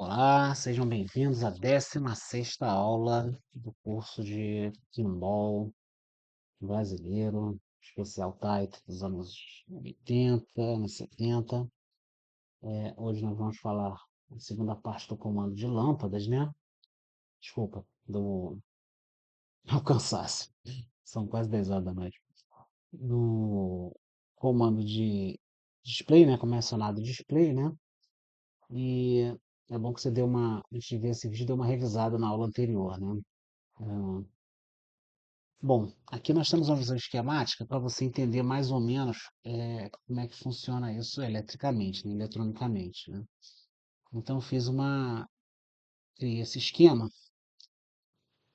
Olá, sejam bem-vindos à 16ª aula do curso de Kimball brasileiro, especial type dos anos 80, anos 70. Hoje nós vamos falar a segunda parte do comando de lâmpadas, né? Desculpa, do ao cansaço. São quase 10 horas da noite. Do comando de display, né? Como é acionado o display, né? E é bom que você antes de ver esse vídeo, deu uma revisada na aula anterior, né? Ah, Bom, aqui nós temos uma visão esquemática para você entender mais ou menos como é que funciona isso eletricamente, né, eletronicamente, né? Então, criei esse esquema,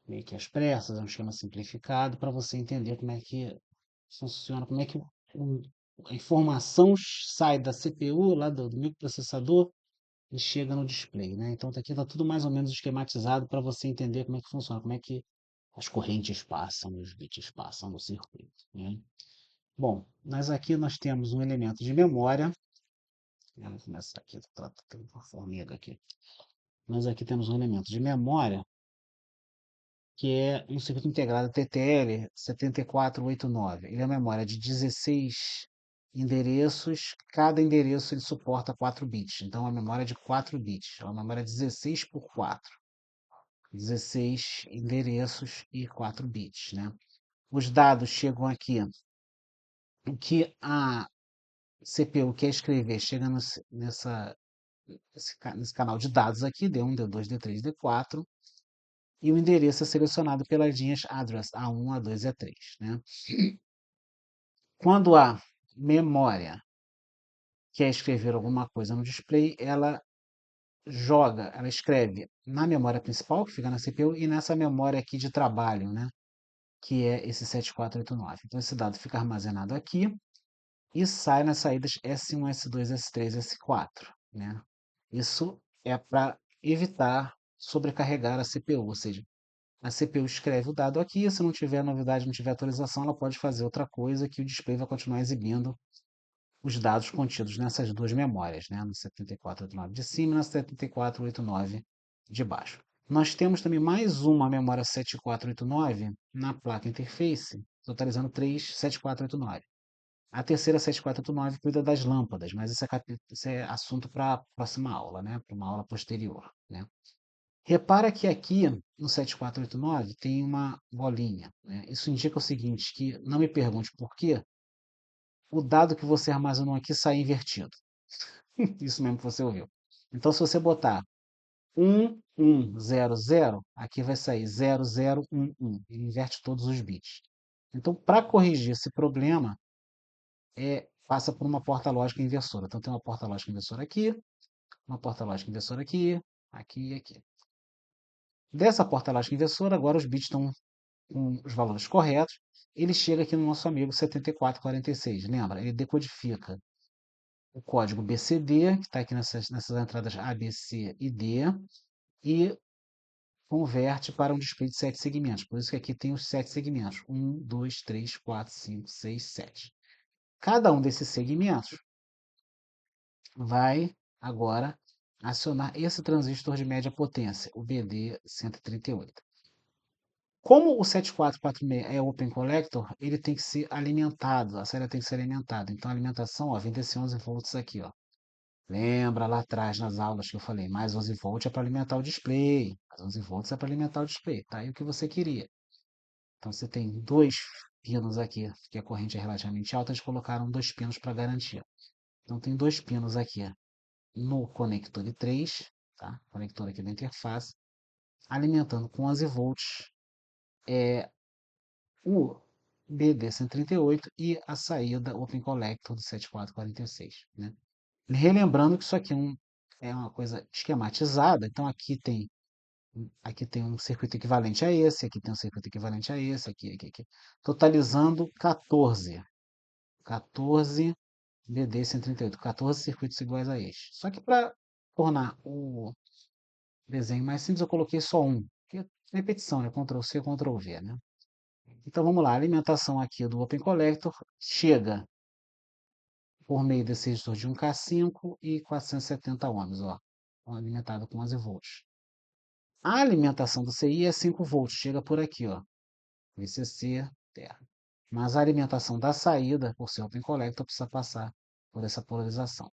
meio que às pressas, é um esquema simplificado, para você entender como é que funciona, como é que a informação sai da CPU, lá do microprocessador, e chega no display, né? Então, aqui está tudo mais ou menos esquematizado para você entender como é que funciona, como é que as correntes passam, os bits passam no circuito, né? Bom, nós temos um elemento de memória. Vamos começar aqui, tem uma formiga aqui. Nós aqui temos um elemento de memória, que é um circuito integrado TTL 7489. Ele é uma memória de 16 endereços, cada endereço ele suporta 4 bits. Então, é uma memória de 4 bits. É uma memória 16 por 4. 16 endereços e 4 bits, né? Os dados chegam aqui. O que a CPU quer escrever chega nesse canal de dados aqui, D1, D2, D3, D4, e o endereço é selecionado pelas linhas address A1, A2 e A3, né? Quando a memória quer escrever alguma coisa no display, ela escreve na memória principal, que fica na CPU, e nessa memória aqui de trabalho, né? Que é esse 7489. Então, esse dado fica armazenado aqui e sai nas saídas S1, S2, S3, S4, né? Isso é para evitar sobrecarregar a CPU, ou seja, a CPU escreve o dado aqui, se não tiver novidade, não tiver atualização, ela pode fazer outra coisa que o display vai continuar exibindo os dados contidos nessas duas memórias, né? No 7489 de cima e na 7489 de baixo. Nós temos também mais uma memória 7489 na placa interface, totalizando 3 7489. A terceira 7489 cuida das lâmpadas, mas isso é assunto para a próxima aula, né? Para uma aula posterior, né? Repara que aqui no 7489 tem uma bolinha, né? Isso indica o seguinte, que não me pergunte por quê, o dado que você armazenou aqui sai invertido. Isso mesmo que você ouviu. Então, se você botar 1100, aqui vai sair 0011. Ele inverte todos os bits. Então, para corrigir esse problema, passa por uma porta lógica inversora. Então, tem uma porta lógica inversora aqui, uma porta lógica inversora aqui, aqui e aqui. Dessa porta lógica inversora, agora os bits estão com os valores corretos. Ele chega aqui no nosso amigo 7446. Lembra? Ele decodifica o código BCD, que está aqui nessas entradas A, B, C e D, e converte para um display de 7 segmentos. Por isso que aqui tem os 7 segmentos. 1, 2, 3, 4, 5, 6, 7. Cada um desses segmentos vai agora acionar esse transistor de média potência, o BD138. Como o 7446 é Open Collector, ele tem que ser alimentado, a série tem que ser alimentada. Então a alimentação, ó, vem desse 11 volts aqui, ó. Lembra lá atrás nas aulas que eu falei, mais 11 volts é para alimentar o display, mais 11 volts é para alimentar o display, tá aí o que você queria. Então você tem dois pinos aqui, que a corrente é relativamente alta, eles colocaram dois pinos para garantir. Então tem dois pinos aqui no conector de 3, tá? Conector aqui da interface, alimentando com 11 volts o BD138 e a saída Open Collector do 7446, né? Relembrando que isso aqui é uma coisa esquematizada, então aqui tem um circuito equivalente a esse, aqui tem um circuito equivalente a esse, aqui. Totalizando 14 BD138, 14 circuitos iguais a este. Só que para tornar o desenho mais simples, eu coloquei só um, que é repetição, né? Ctrl C, Ctrl V, né? Então vamos lá, a alimentação aqui do Open Collector chega por meio desse resistor de 1K5 e 470 ohms, ó. alimentada com 11 volts. A alimentação do CI é 5 volts, chega por aqui, ó, VCC, terra. Mas a alimentação da saída, por ser open collector, precisa passar por essa polarização.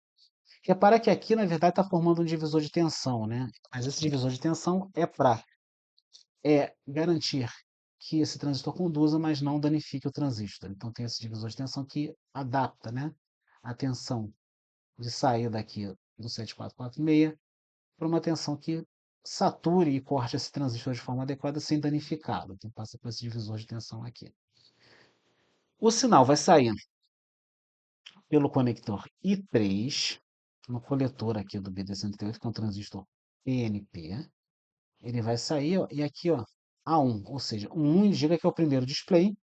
Repara que aqui, na verdade, está formando um divisor de tensão, né? Mas esse divisor de tensão é para garantir que esse transistor conduza, mas não danifique o transistor. Então tem esse divisor de tensão que adapta, né, a tensão de saída aqui do 7446 para uma tensão que sature e corte esse transistor de forma adequada sem danificá-lo. Então passa por esse divisor de tensão aqui. O sinal vai sair pelo conector I3, no coletor aqui do BD108, que é um transistor PNP. Ele vai sair, ó, e aqui, ó, A1, ou seja, o 1 indica que é o primeiro display,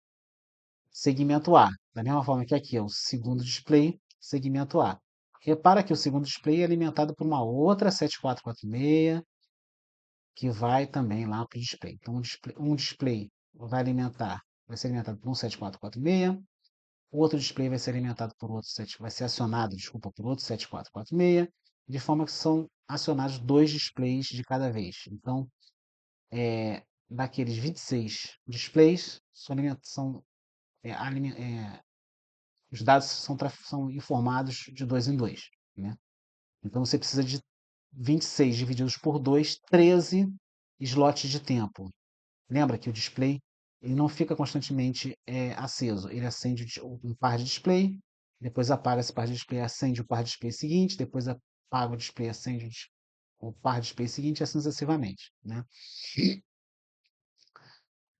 segmento A. Da mesma forma que aqui é o segundo display, segmento A. Repara que o segundo display é alimentado por uma outra 7446, que vai também lá para o display. Então, um display vai ser alimentado por um 7446, o outro display vai ser alimentado por outro vai ser acionado, desculpa, por outro 7446, de forma que são acionados dois displays de cada vez. Então, daqueles 26 displays, os dados são informados de dois em dois, né? Então você precisa de 26 divididos por 2, 13 slots de tempo. Lembra que o display ele não fica constantemente aceso. Ele acende um par de display, depois apaga esse par de display, acende o par de display seguinte, depois apaga o display, acende o par de display seguinte, e assim sucessivamente, né?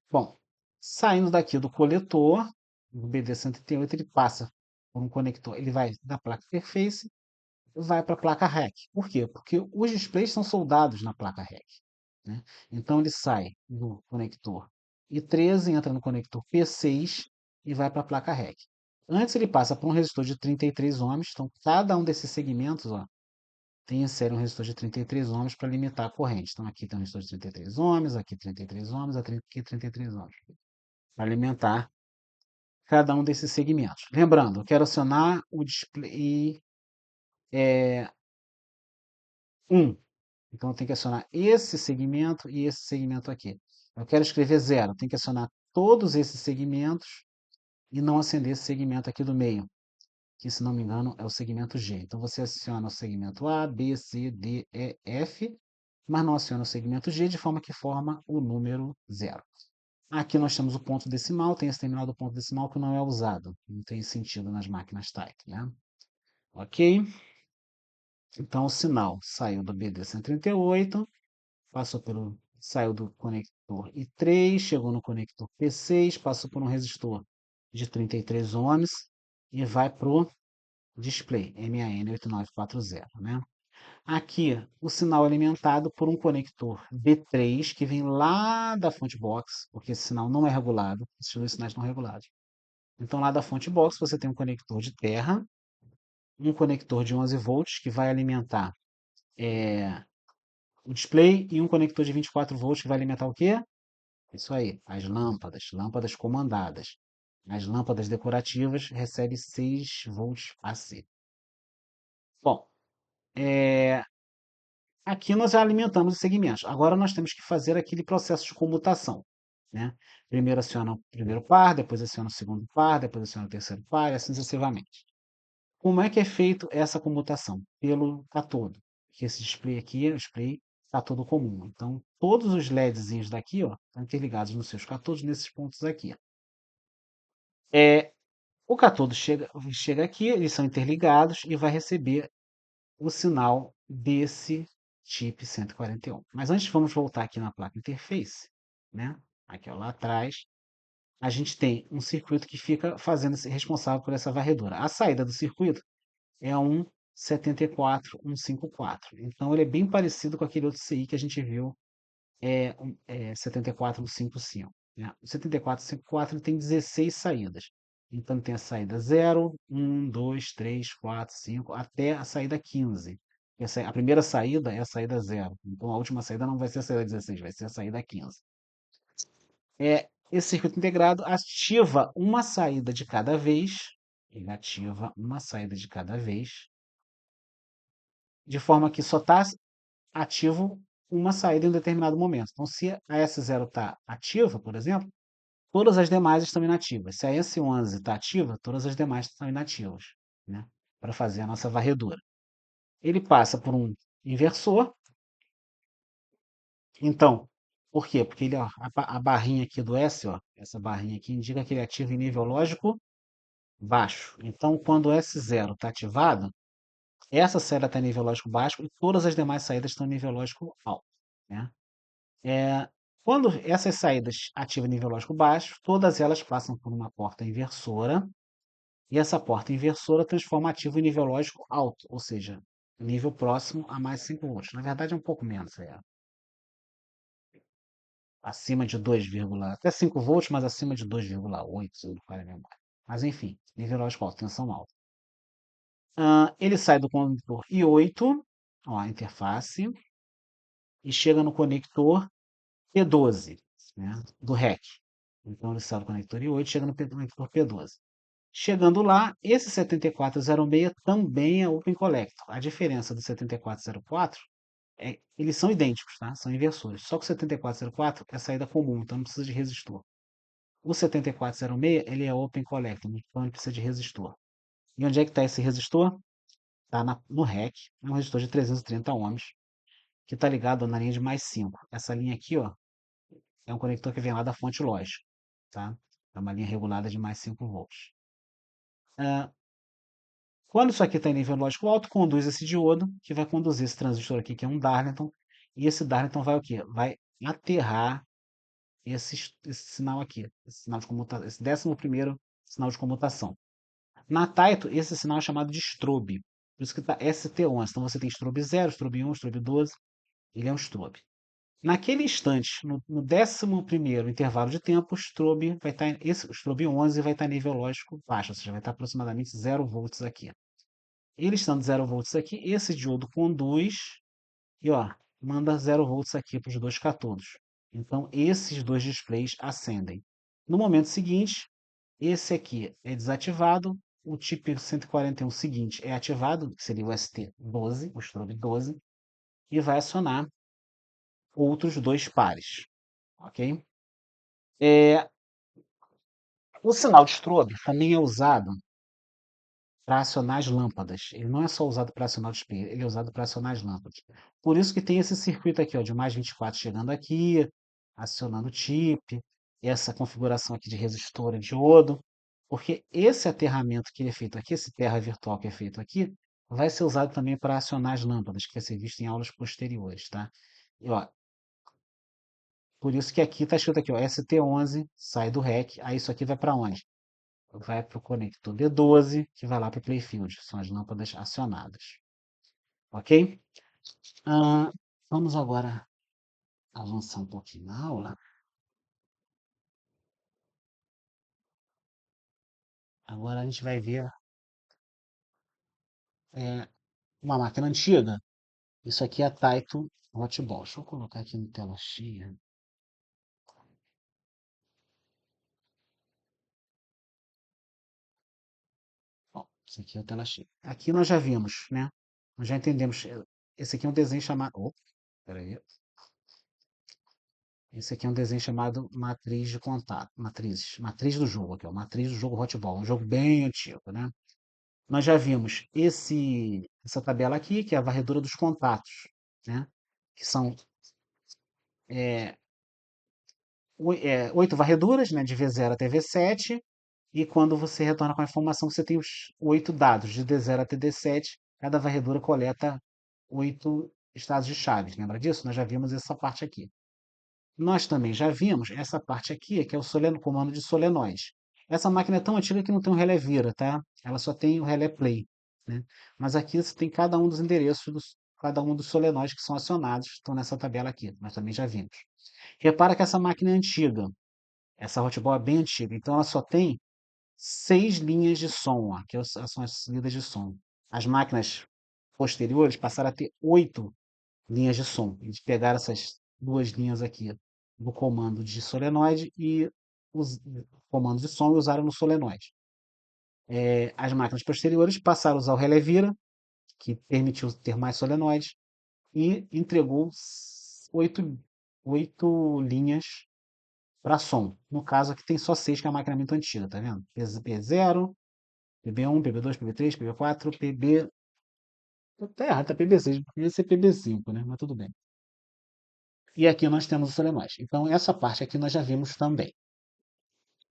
Bom, saindo daqui do coletor, do BD108, ele passa por um conector, ele vai da placa interface, vai para a placa REC. Por quê? Porque os displays são soldados na placa REC, né? Então ele sai do conector I13, entra no conector P6 e vai para a placa REC. Antes ele passa por um resistor de 33 ohms, então cada um desses segmentos, ó, tem insere um resistor de 33 ohms para limitar a corrente. Então aqui tem um resistor de 33 ohms, aqui 33 ohms, aqui 33 ohms, para alimentar cada um desses segmentos. Lembrando, eu quero acionar o display 1. Então, eu tenho que acionar esse segmento e esse segmento aqui. Eu quero escrever 0. Tenho que acionar todos esses segmentos e não acender esse segmento aqui do meio, que, se não me engano, é o segmento G. Então, você aciona o segmento A, B, C, D, E, F, mas não aciona o segmento G, de forma que forma o número 0. Aqui nós temos o ponto decimal, tem esse terminal do ponto decimal que não é usado. Não tem sentido nas máquinas type, né? Ok? Então, o sinal saiu do BD138, saiu do conector I3, chegou no conector P6, passou por um resistor de 33 ohms e vai para o display MAN8940, né? Aqui, o sinal é alimentado por um conector B3 que vem lá da fonte box, porque esse sinal não é regulado, esses dois sinais não regulados. Então, lá da fonte box, você tem um conector de terra, um conector de 11 volts que vai alimentar o display e um conector de 24 volts que vai alimentar o quê? Isso aí, as lâmpadas comandadas. As lâmpadas decorativas recebem 6 volts AC. Bom, aqui nós já alimentamos os segmentos. Agora nós temos que fazer aquele processo de comutação, né? Primeiro aciona o primeiro par, depois aciona o segundo par, depois aciona o terceiro par, e assim sucessivamente. Como é que é feito essa comutação? Pelo catodo. Que esse display aqui é o display catodo comum. Então, todos os LEDzinhos daqui, ó, estão interligados nos seus catodos nesses pontos aqui. O catodo chega aqui, eles são interligados e vai receber o sinal desse chip 141. Mas antes, vamos voltar aqui na placa interface, né? Aqui ó, lá atrás, a gente tem um circuito que fica responsável por essa varredura. A saída do circuito é um 74154. Então ele é bem parecido com aquele outro CI que a gente viu, 74155, né? O 7454 tem 16 saídas. Então ele tem a saída 0, 1, 2, 3, 4, 5, até a saída 15. A primeira saída é a saída 0. Então a última saída não vai ser a saída 16, vai ser a saída 15. Esse circuito integrado ativa uma saída de cada vez. Ele ativa uma saída de cada vez, de forma que só está ativo uma saída em um determinado momento. Então, se a S0 está ativa, por exemplo, todas as demais estão inativas. Se a S11 está ativa, todas as demais estão inativas, né? Para fazer a nossa varredura. Ele passa por um inversor. Então, por quê? Porque ele, ó, a barrinha aqui do S, ó, essa barrinha aqui indica que ele ativa em nível lógico baixo. Então, quando o S0 está ativado, essa saída está em nível lógico baixo e todas as demais saídas estão em nível lógico alto, né? É, quando essas saídas ativam nível lógico baixo, todas elas passam por uma porta inversora, e essa porta inversora transforma ativo em nível lógico alto, ou seja, nível próximo a mais 5 volts. Na verdade, é um pouco menos, acima de 2, até 5 volts, mas acima de 2,8, se não me falha a memória. Mas enfim, nível lógico alto, tensão alta. Ele sai do conector I8, ó, a interface, e chega no conector P12, né, do REC. Então ele sai do conector I8 e chega no conector P12. Chegando lá, esse 7406 também é Open Collector. A diferença do 7404 eles são idênticos, tá? São inversores. Só que o 7404 é saída comum, então não precisa de resistor. O 7406 ele é Open Collector, então ele precisa de resistor. E onde é que está esse resistor? Está no REC, é um resistor de 330 ohms, que está ligado na linha de mais 5. Essa linha aqui, ó, é um conector que vem lá da fonte lógica, tá? É uma linha regulada de mais 5 volts. Ah, quando isso aqui está em nível lógico alto, conduz esse diodo, que vai conduzir esse transistor aqui, que é um Darlington, e esse Darlington vai o quê? Vai aterrar esse sinal aqui, esse sinal de comutação, esse 11º sinal de comutação. Na Taito, esse sinal é chamado de strobe, por isso que está ST11. Então você tem strobe 0, strobe 1, strobe 12, ele é um strobe. Naquele instante, no 11º intervalo de tempo, o strobe vai estar, o strobe 11 vai estar em nível lógico baixo, ou seja, vai estar aproximadamente 0 volts aqui. Ele estando 0 volts aqui, esse diodo conduz e ó, manda 0 volts aqui para os dois catodos. Então, esses dois displays acendem. No momento seguinte, esse aqui é desativado, o chip 141 seguinte é ativado, que seria o ST12, o strobe 12, e vai acionar outros dois pares, ok? É, o sinal de strobe também é usado para acionar as lâmpadas. Ele não é só usado para acionar o display, ele é usado para acionar as lâmpadas. Por isso que tem esse circuito aqui, ó, de mais 24 chegando aqui, acionando o chip, essa configuração aqui de resistor e diodo, porque esse aterramento que é feito aqui, esse terra virtual que é feito aqui, vai ser usado também para acionar as lâmpadas, que vai ser visto em aulas posteriores, tá? E, ó, por isso que aqui está escrito aqui, ó, ST11 sai do REC, aí isso aqui vai para onde? Vai para o conector D12, que vai lá para o Playfield, são as lâmpadas acionadas. Ok? Ah, vamos agora avançar um pouquinho na aula. Agora a gente vai ver uma máquina antiga. Isso aqui é a Taito Hotball. Deixa eu colocar aqui no tela cheia. Bom, isso aqui é a tela cheia. Aqui nós já vimos, né? Nós já entendemos. Esse aqui é um desenho chamado. Oh, peraí. Esse aqui é um desenho chamado matriz de contato. Matriz do jogo aqui, ó. Matriz do jogo Hotball. Um jogo bem antigo, né? Nós já vimos essa tabela aqui, que é a varredura dos contatos, né? Que são é, 8 varreduras, né? De V0 até V7. E quando você retorna com a informação, você tem os 8 dados, de D0 até D7. Cada varredura coleta 8 estados de chaves. Lembra disso? Nós já vimos essa parte aqui. Nós também já vimos essa parte aqui, que é o comando de solenoide. Essa máquina é tão antiga que não tem o relé vira, tá? Ela só tem o relé play, né? Mas aqui você tem cada um dos endereços, cada um dos solenoides que são acionados, estão nessa tabela aqui, nós também já vimos. Repara que essa máquina é antiga, essa hotball é bem antiga, então ela só tem 6 linhas de som, ó, que são as saídas de som. As máquinas posteriores passaram a ter 8 linhas de som. Eles pegaram essas duas linhas aqui do comando de solenoide e os comandos de som e usaram no solenoide. As máquinas posteriores passaram a usar o relé vira, que permitiu ter mais solenoides, e entregou oito, oito linhas para som. No caso aqui tem só seis, que é a máquina muito antiga, tá vendo? PB0, PB1, PB2, PB3, PB4, PB... Tá errado, tá PB6, podia ser PB5, né? Mas tudo bem. E aqui nós temos o solenoide. Então, essa parte aqui nós já vimos também.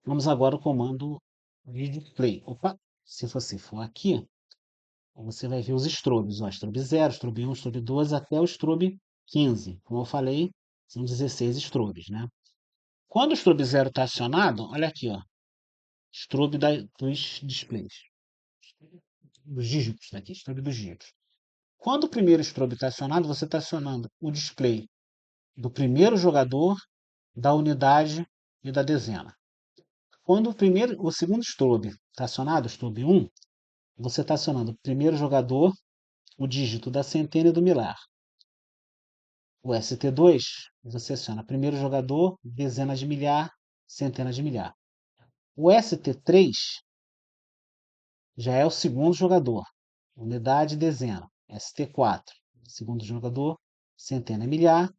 Vamos agora ao comando vídeo play. Opa, se você for aqui, você vai ver os strobes. Ó, strobe 0, strobe 1, strobe 2, até o strobe 15. Como eu falei, são 16 strobes, né? Quando o strobe 0 está acionado, olha aqui, ó, strobe dos displays, dos dígitos, tá aqui, strobe dos dígitos. Quando o primeiro strobe está acionado, você está acionando o display do primeiro jogador, da unidade e da dezena. Quando o segundo strobe está acionado, o strobe 1, você está acionando o primeiro jogador, o dígito da centena e do milar. O ST2, você aciona primeiro jogador, dezena de milhar, centena de milhar. O ST3 já é o segundo jogador, unidade e dezena. ST4, segundo jogador, centena e milhar.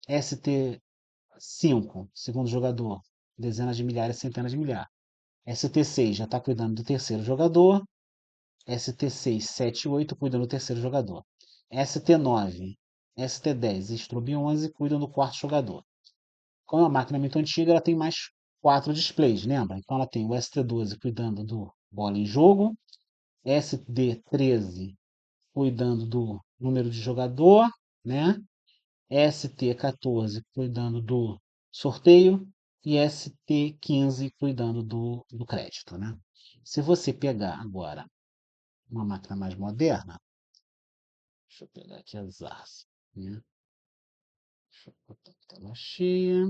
ST5, segundo jogador, dezenas de milhares, centenas de milhar. ST6 já está cuidando do terceiro jogador. ST6, 7 e 8 cuidam do terceiro jogador. ST9, ST10 e Strobe 11 cuidam do quarto jogador. Como a máquina é muito antiga, ela tem mais 4 displays, lembra? Então ela tem o ST12 cuidando do bola em jogo, SD13 cuidando do número de jogador, né? ST14 cuidando do sorteio e ST15 cuidando do crédito, né? Se você pegar agora uma máquina mais moderna, deixa eu pegar aqui as Zars, né? Deixa eu botar a tela cheia.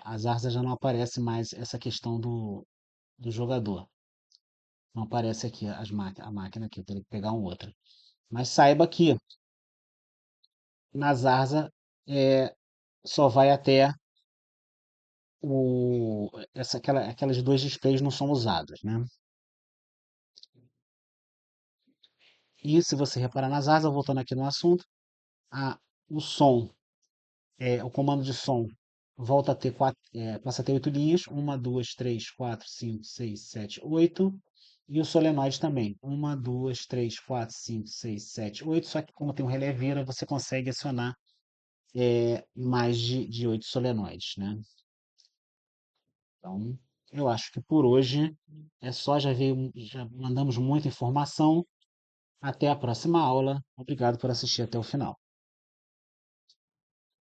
As Zarza já não aparece mais essa questão do jogador. Não aparece aqui a máquina aqui, eu teria que pegar um outro. Mas saiba que na Zarza só vai até aquelas dois displays não são usados, né? E se você reparar nas Zarza, voltando aqui no assunto, o som, o comando de som volta a ter passa a ter 8 linhas, uma, duas, três, quatro, cinco, seis, sete, oito, e o solenoide também, uma, duas, três, quatro, cinco, seis, sete, oito, só que como tem um relé vira, você consegue acionar mais de 8 solenoides, né? Então, eu acho que por hoje é só, já mandamos muita informação. Até a próxima aula. Obrigado por assistir até o final.